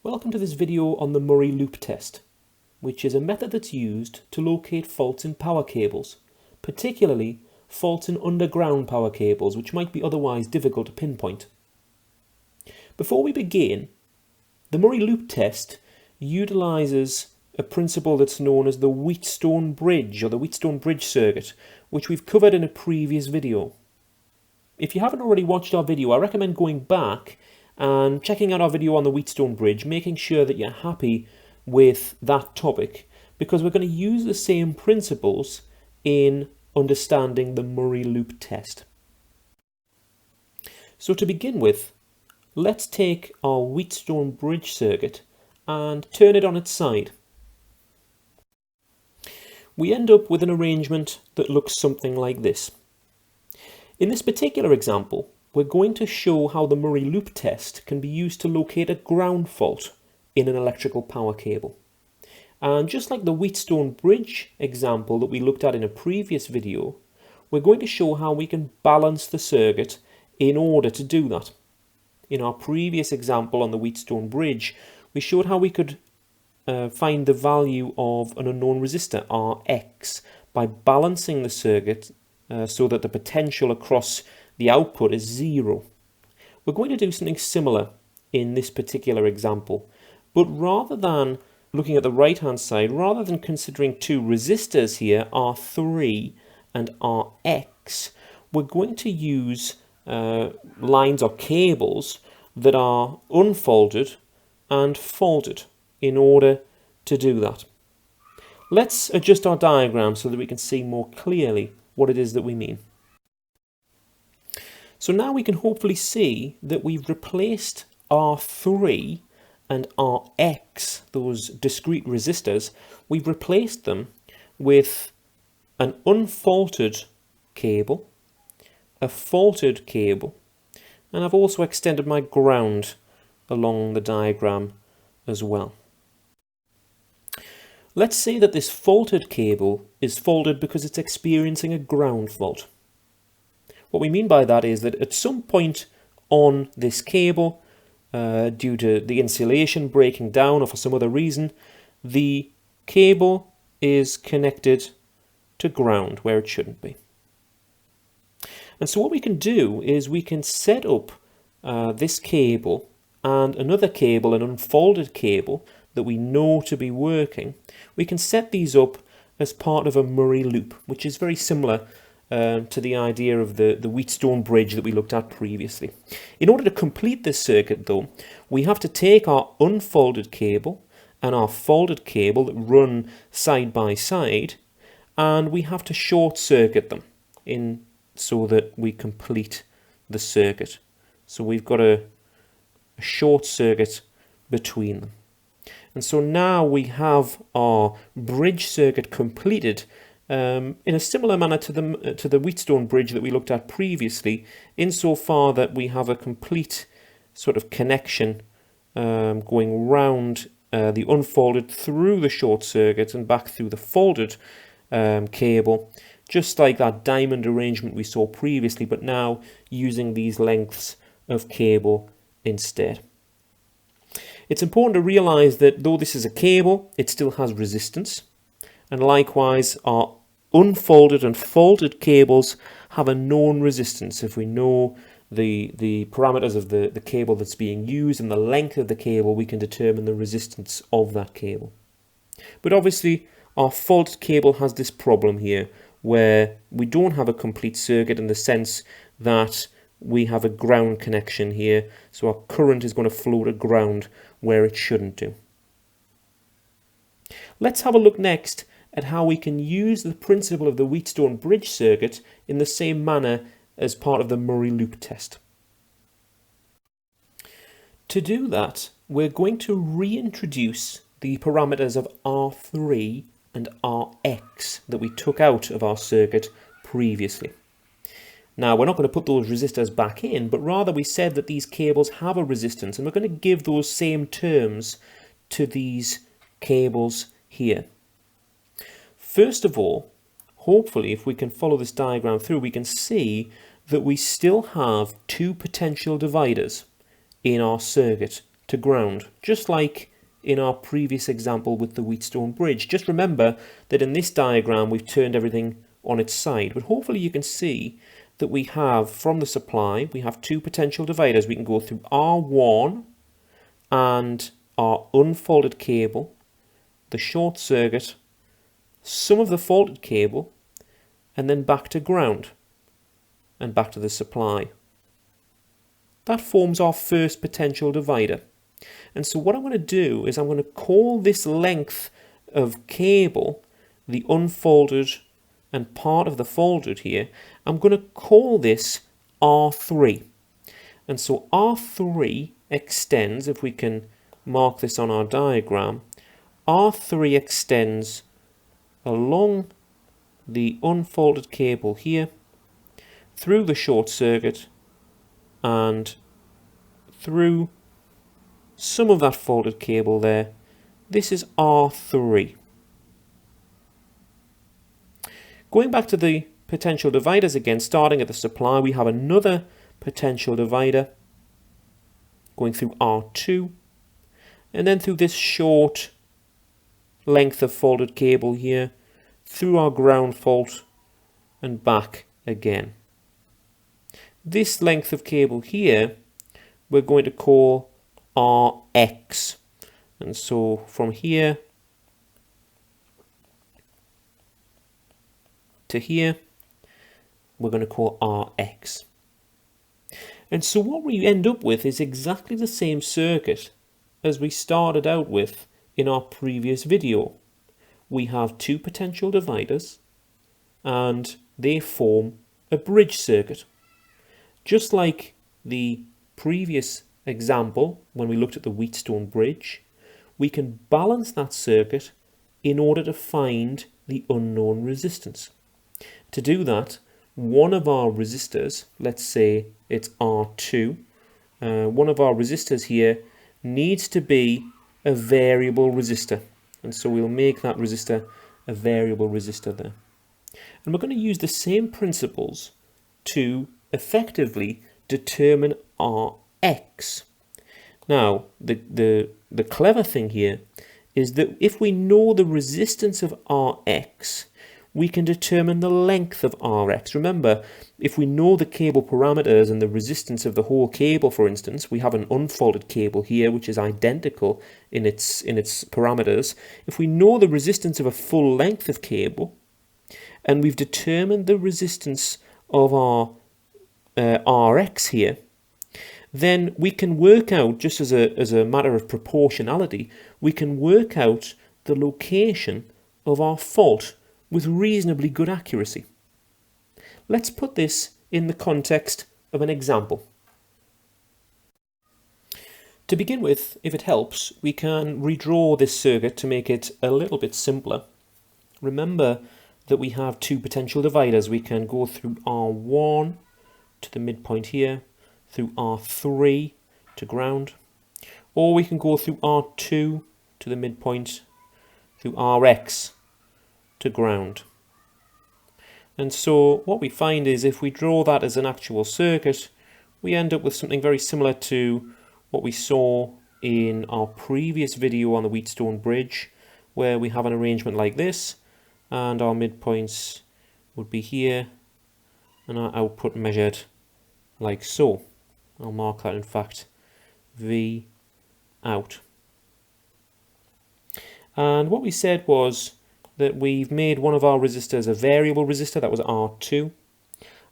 Welcome to this video on the Murray loop test, which is a method that's used to locate faults in power cables, particularly faults in underground power cables, which might be otherwise difficult to pinpoint. Before we begin, the Murray loop test utilises a principle that's known as the Wheatstone Bridge, or the Wheatstone Bridge circuit, which we've covered in a previous video. If you haven't already watched our video, I recommend going back and checking out our video on the Wheatstone Bridge, making sure that you're happy with that topic, because we're going to use the same principles in understanding the Murray loop test. So to begin with, let's take our Wheatstone Bridge circuit and turn it on its side. We end up with an arrangement that looks something like this. In this particular example, we're going to show how the Murray loop test can be used to locate a ground fault in an electrical power cable. And just like the Wheatstone Bridge example that we looked at in a previous video, we're going to show how we can balance the circuit in order to do that. In our previous example on the Wheatstone Bridge, we showed how we could find the value of an unknown resistor, Rx, by balancing the circuit so that the potential across the output is zero. We're going to do something similar in this particular example, but rather than looking at the right hand side, rather than considering two resistors here, R3 and Rx, we're going to use lines or cables that are unfolded and folded in order to do that. Let's adjust our diagram so that we can see more clearly what it is that we mean. So now we can hopefully see that we've replaced R3 and Rx, those discrete resistors, we've replaced them with an unfaulted cable, a faulted cable, and I've also extended my ground along the diagram as well. Let's say that this faulted cable is faulted because it's experiencing a ground fault. What we mean by that is that at some point on this cable, due to the insulation breaking down or for some other reason, the cable is connected to ground where it shouldn't be. And so what we can do is we can set up this cable and another cable, an unfolded cable that we know to be working. We can set these up as part of a Murray loop, which is very similar to the idea of the Wheatstone Bridge that we looked at previously. In order to complete this circuit though, we have to take our unfolded cable and our folded cable that run side by side, and we have to short circuit them so that we complete the circuit. So we've got a short circuit between them. And so now we have our bridge circuit completed in a similar manner to the Wheatstone Bridge that we looked at previously, insofar that we have a complete sort of connection going round the unfolded through the short circuit and back through the folded cable, just like that diamond arrangement we saw previously, but now using these lengths of cable instead. It's important to realise that though this is a cable, it still has resistance, and likewise our unfolded and folded cables have a known resistance. If we know the parameters of the cable that's being used and the length of the cable, we can determine the resistance of that cable. But obviously our folded cable has this problem here, where we don't have a complete circuit in the sense that we have a ground connection here, so our current is going to flow to ground where it shouldn't do. Let's have a look next at how we can use the principle of the Wheatstone Bridge circuit in the same manner as part of the Murray loop test. To do that, we're going to reintroduce the parameters of R3 and Rx that we took out of our circuit previously. Now, we're not going to put those resistors back in, but rather we said that these cables have a resistance, and we're going to give those same terms to these cables here. First of all, hopefully, if we can follow this diagram through, we can see that we still have two potential dividers in our circuit to ground, just like in our previous example with the Wheatstone Bridge. Just remember that in this diagram we've turned everything on its side, but hopefully you can see that we have, from the supply, we have two potential dividers. We can go through R1 and our unfaulted cable, the short circuit, some of the faulted cable, and then back to ground and back to the supply. That forms our first potential divider. And so what I'm going to do is I'm going to call this length of cable, the unfolded and part of the folded here, I'm going to call this R3. And so R3 extends, if we can mark this on our diagram, R3 extends along the unfolded cable here, through the short circuit, and through some of that folded cable there. This is R3. Going back to the potential dividers again, starting at the supply, we have another potential divider going through R2, and then through this short length of folded cable here, through our ground fault and back again. This length of cable here we're going to call Rx, and so from here to here we're going to call Rx. And so what we end up with is exactly the same circuit as we started out with in our previous video. We have two potential dividers and they form a bridge circuit. Just like the previous example when we looked at the Wheatstone Bridge, we can balance that circuit in order to find the unknown resistance. To do that, one of our resistors, let's say it's R2, one of our resistors here needs to be a variable resistor, and so we'll make that resistor a variable resistor there. And we're going to use the same principles to effectively determine Rx. Now, the clever thing here is that if we know the resistance of Rx, we can determine the length of Rx. Remember, if we know the cable parameters and the resistance of the whole cable, for instance, we have an unfolded cable here which is identical in its parameters. If we know the resistance of a full length of cable, and we've determined the resistance of our Rx here, then we can work out, just as a matter of proportionality, we can work out the location of our fault with reasonably good accuracy. Let's put this in the context of an example. To begin with, if it helps, we can redraw this circuit to make it a little bit simpler. Remember that we have two potential dividers. We can go through R1 to the midpoint here, through R3 to ground, or we can go through R2 to the midpoint, through Rx to ground. And so what we find is if we draw that as an actual circuit, we end up with something very similar to what we saw in our previous video on the Wheatstone Bridge, where we have an arrangement like this, and our midpoints would be here, and our output measured like so. I'll mark that, in fact, V out. And what we said was that we've made one of our resistors a variable resistor, that was R2,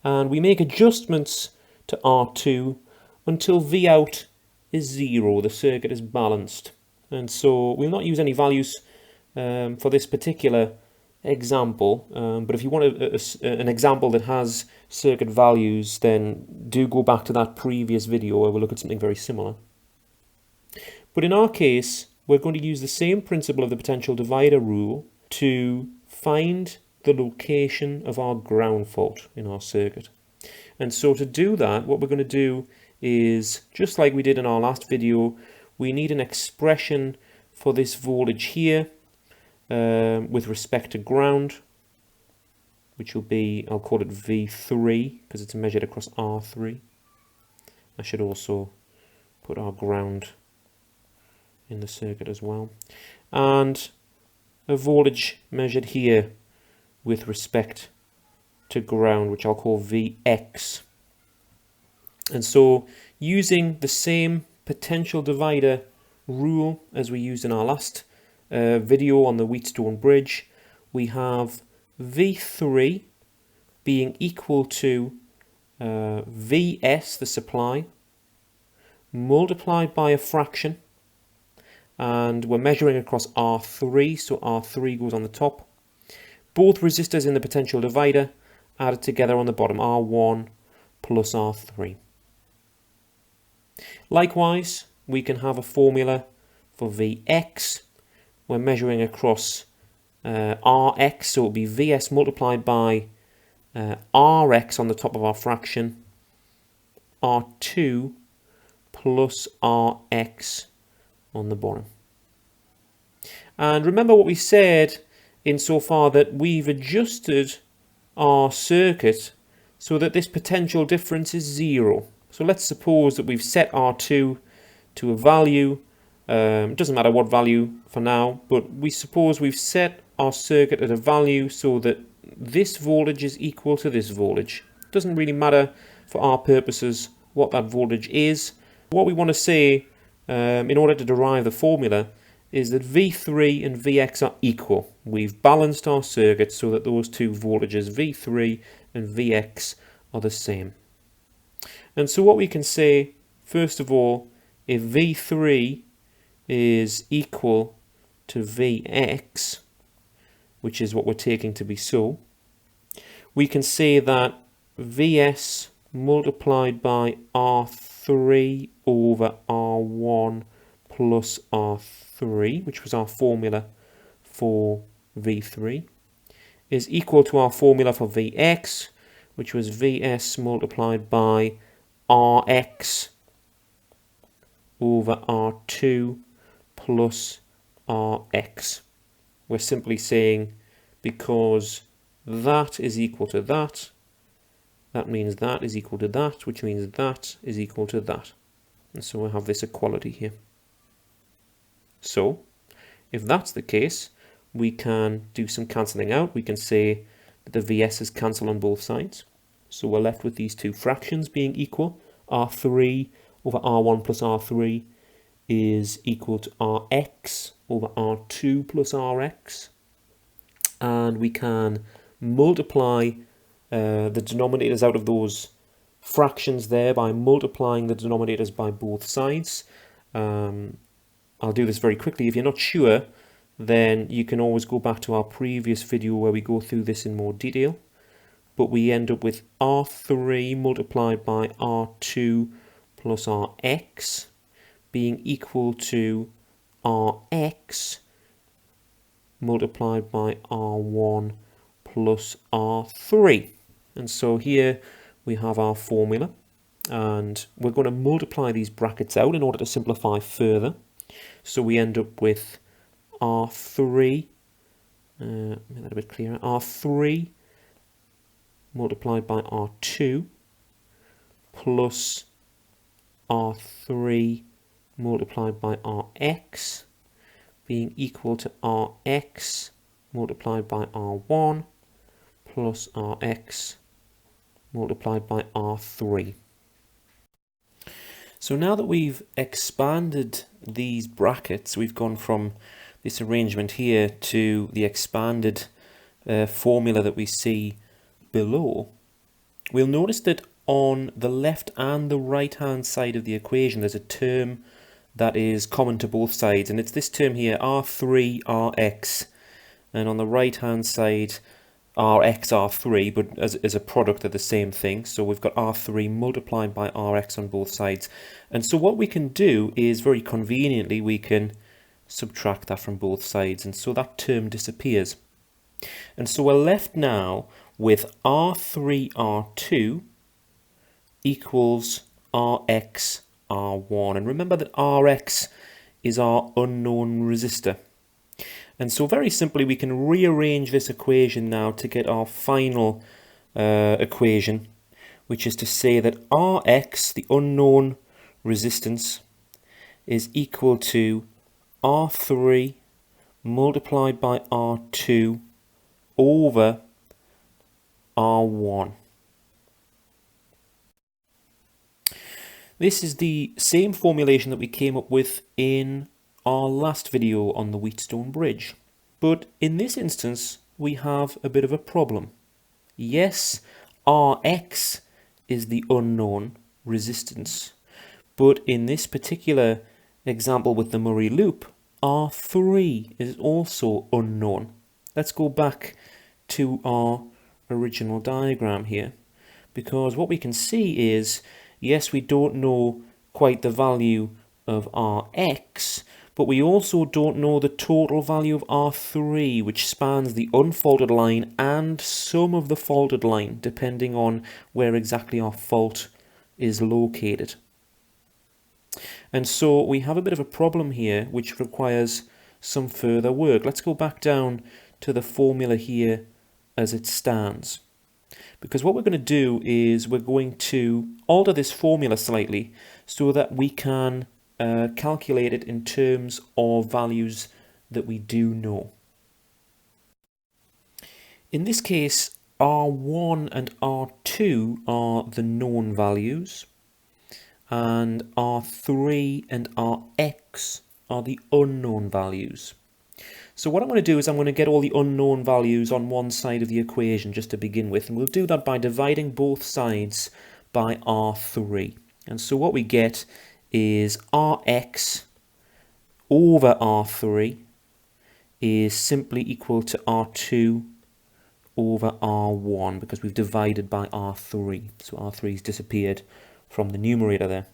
and we make adjustments to R2 until V out is 0, the circuit is balanced. And so we'll not use any values for this particular example, but if you want an example that has circuit values, then do go back to that previous video where we'll look at something very similar. But in our case, we're going to use the same principle of the potential divider rule to find the location of our ground fault in our circuit. And so to do that, what we're going to do is, just like we did in our last video, we need an expression for this voltage here with respect to ground, which will be, I'll call it V3 because it's measured across R3. I should also put our ground in the circuit as well. And a voltage measured here with respect to ground, which I'll call Vx. And so using the same potential divider rule as we used in our last video on the Wheatstone Bridge, we have V3 being equal to Vs, the supply, multiplied by a fraction, and we're measuring across R3, so R3 goes on the top. Both resistors in the potential divider added together on the bottom, R1 plus R3. Likewise, we can have a formula for Vx. We're measuring across Rx, so it will be Vs multiplied by Rx on the top of our fraction, R2 plus Rx on the bottom. And remember what we said insofar that we've adjusted our circuit so that this potential difference is 0. So let's suppose that we've set R2 to a value. It doesn't matter what value for now, but we suppose we've set our circuit at a value so that this voltage is equal to this voltage. It doesn't really matter for our purposes what that voltage is. What we want to say in order to derive the formula is that V3 and Vx are equal. We've balanced our circuit so that those two voltages, V3 and Vx, are the same. And so what we can say, first of all, if V3 is equal to Vx, which is what we're taking to be so, we can say that Vs multiplied by R3 over R1 plus R3, which was our formula for V3, is equal to our formula for Vx, which was Vs multiplied by Rx over R2 plus Rx. We're simply saying because that is equal to that, that means that is equal to that, which means that is equal to that. And so we have this equality here. So, if that's the case, we can do some cancelling out. We can say that the Vs's cancel on both sides. So we're left with these two fractions being equal. R3 over R1 plus R3 is equal to Rx over R2 plus Rx. And we can multiply the denominators out of those fractions there by multiplying the denominators by both sides. I'll do this very quickly. If you're not sure, then you can always go back to our previous video where we go through this in more detail. But we end up with R3 multiplied by R2 plus Rx being equal to Rx multiplied by R1 plus R3. And so here we have our formula, and we're going to multiply these brackets out in order to simplify further. So we end up with R3, make that a bit clearer, R3 multiplied by R2 plus R3 multiplied by Rx being equal to Rx multiplied by R1 plus Rx multiplied by R3. So now that we've expanded these brackets, we've gone from this arrangement here to the expanded formula that we see below, we'll notice that on the left and the right hand side of the equation there's a term that is common to both sides, and it's this term here, R3Rx, and on the right hand side Rx, R3, but as a product they're the same thing. So we've got R3 multiplied by Rx on both sides, and so what we can do is very conveniently we can subtract that from both sides, and so that term disappears. And so we're left now with R3R2 equals Rx R1. And remember that Rx is our unknown resistor. And so very simply we can rearrange this equation now to get our final equation, which is to say that Rx, the unknown resistance, is equal to R3 multiplied by R2 over R1. This is the same formulation that we came up with in our last video on the Wheatstone Bridge. But in this instance, we have a bit of a problem. Yes, Rx is the unknown resistance, but in this particular example with the Murray loop, R3 is also unknown. Let's go back to our original diagram here, because what we can see is, yes, we don't know quite the value of Rx, but we also don't know the total value of R3, which spans the unfaulted line and some of the faulted line, depending on where exactly our fault is located. And so we have a bit of a problem here, which requires some further work. Let's go back down to the formula here as it stands. Because what we're going to do is we're going to alter this formula slightly so that we can calculate it in terms of values that we do know. In this case, R1 and R2 are the known values, and R3 and Rx are the unknown values. So what I'm going to do is I'm going to get all the unknown values on one side of the equation just to begin with, and we'll do that by dividing both sides by R3. And so what we get is Rx over R3 is simply equal to R2 over R1 because we've divided by R3. So R3's disappeared from the numerator there.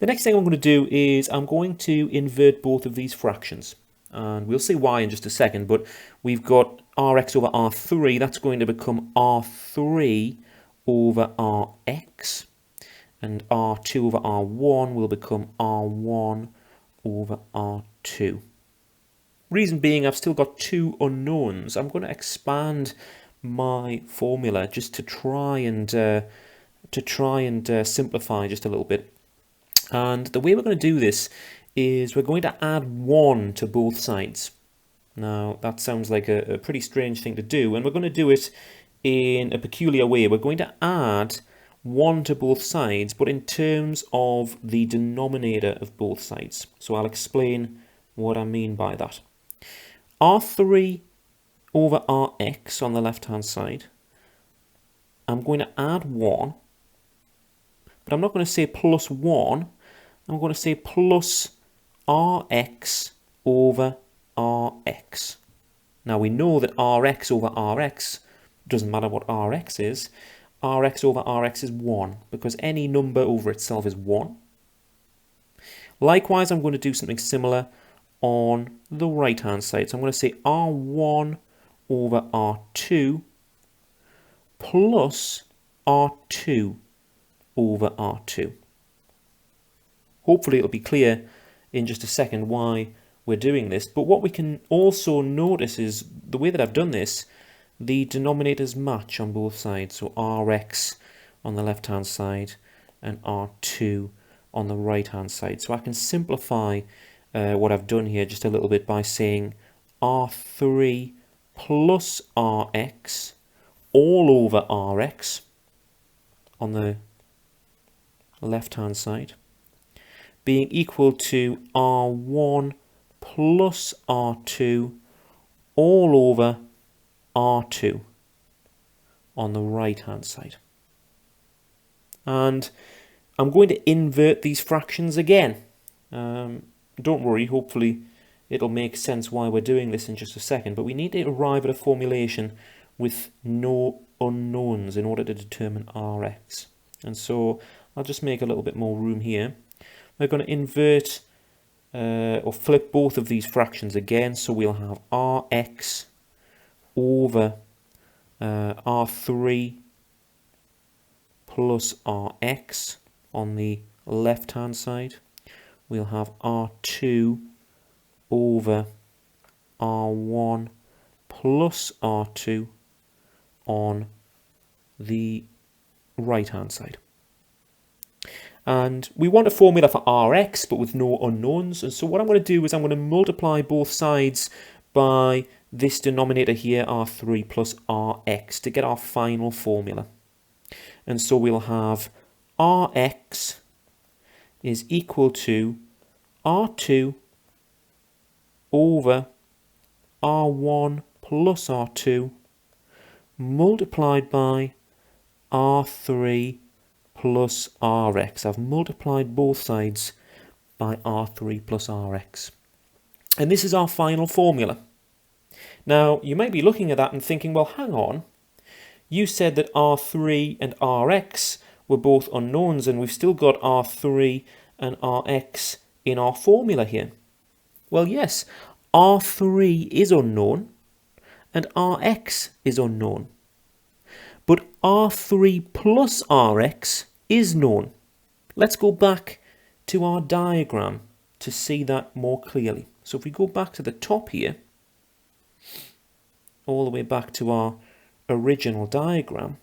The next thing I'm going to do is I'm going to invert both of these fractions. And we'll see why in just a second, but we've got Rx over R3, that's going to become R3 over Rx, and R2 over R1 will become R1 over R2. Reason being, I've still got two unknowns. I'm going to expand my formula just to try and simplify just a little bit. And the way we're going to do this is we're going to add 1 to both sides. Now, that sounds like a pretty strange thing to do, and we're going to do it in a peculiar way. We're going to add 1 to both sides, but in terms of the denominator of both sides. So I'll explain what I mean by that. R3 over Rx on the left-hand side, I'm going to add 1, but I'm not going to say plus 1, I'm going to say plus Rx over Rx. Now we know that Rx over Rx, doesn't matter what Rx is, Rx over Rx is 1, because any number over itself is 1. Likewise, I'm going to do something similar on the right hand side. So I'm going to say R1 over R2 plus R2 over R2. Hopefully it'll be clear in just a second why we're doing this, but what we can also notice is the way that I've done this, the denominators match on both sides. So Rx on the left hand side and R2 on the right hand side. So I can simplify what I've done here just a little bit by saying R3 plus Rx all over Rx on the left hand side being equal to R1 plus R2 all over R2 on the right hand side. And I'm going to invert these fractions again. Don't worry, hopefully it'll make sense why we're doing this in just a second, but we need to arrive at a formulation with no unknowns in order to determine Rx. And so I'll just make a little bit more room here. We're going to invert or flip both of these fractions again, so we'll have Rx over R3 plus Rx on the left hand side. We'll have R2 over R1 plus R2 on the right hand side. And we want a formula for Rx, but with no unknowns. And so what I'm going to do is I'm going to multiply both sides by this denominator here, R3 plus Rx, to get our final formula. And so we'll have Rx is equal to R2 over R1 plus R2 multiplied by R3 plus Rx. I've multiplied both sides by R3 plus Rx. And this is our final formula. Now, you might be looking at that and thinking, well, hang on. You said that R3 and Rx were both unknowns, and we've still got R3 and Rx in our formula here. Well, yes, R3 is unknown and Rx is unknown. But R3 plus Rx is known. Let's go back to our diagram to see that more clearly. So if we go back to the top here, all the way back to our original diagram,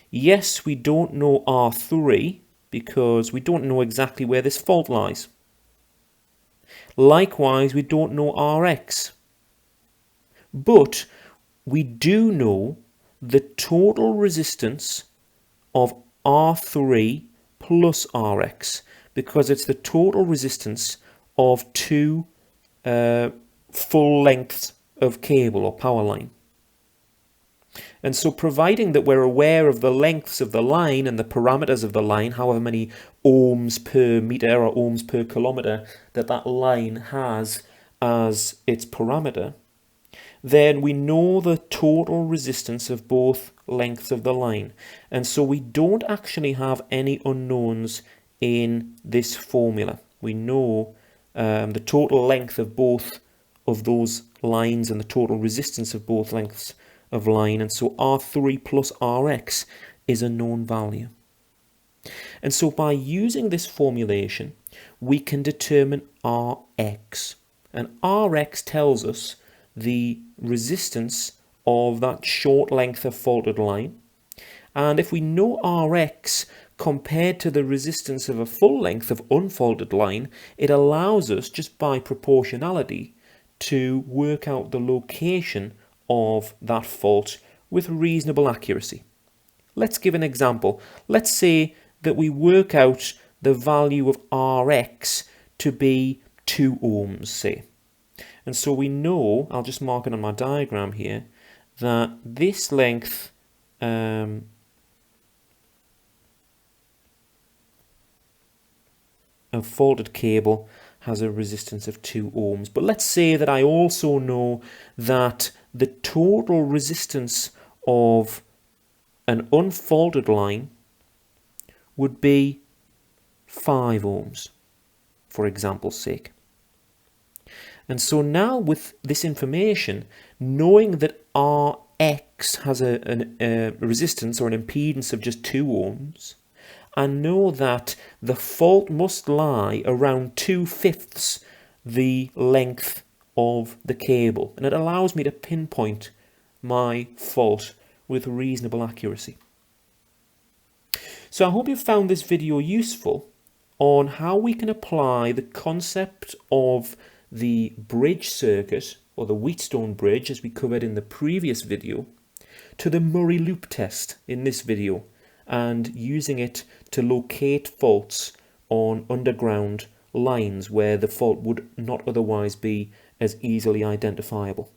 yes, we don't know R3 because we don't know exactly where this fault lies. Likewise, we don't know Rx. But we do know the total resistance of R3 plus Rx because it's the total resistance of two full lengths of cable or power line. And so providing that we're aware of the lengths of the line and the parameters of the line, however many ohms per meter or ohms per kilometer that line has as its parameter, then we know the total resistance of both lengths of the line. And so we don't actually have any unknowns in this formula. We know the total length of both of those lines and the total resistance of both lengths of line, and so R3 plus Rx is a known value. And so by using this formulation, we can determine Rx. And Rx tells us the resistance of that short length of faulted line. And if we know Rx compared to the resistance of a full length of unfaulted line, it allows us, just by proportionality, to work out the location of that fault with reasonable accuracy. Let's give an example. Let's say that we work out the value of Rx to be 2 ohms, say. And so we know, I'll just mark it on my diagram here, that this length of faulted cable has a resistance of 2 ohms. But let's say that I also know that the total resistance of an unfaulted line would be 5 ohms, for example's sake. And so now with this information, knowing that Rx has a resistance or an impedance of just 2 ohms, I know that the fault must lie around 2/5 the length of the cable, and it allows me to pinpoint my fault with reasonable accuracy. So I hope you found this video useful on how we can apply the concept of the bridge circuit, or the Wheatstone Bridge as we covered in the previous video, to the Murray loop test in this video, and using it to locate faults on underground lines where the fault would not otherwise be as easily identifiable.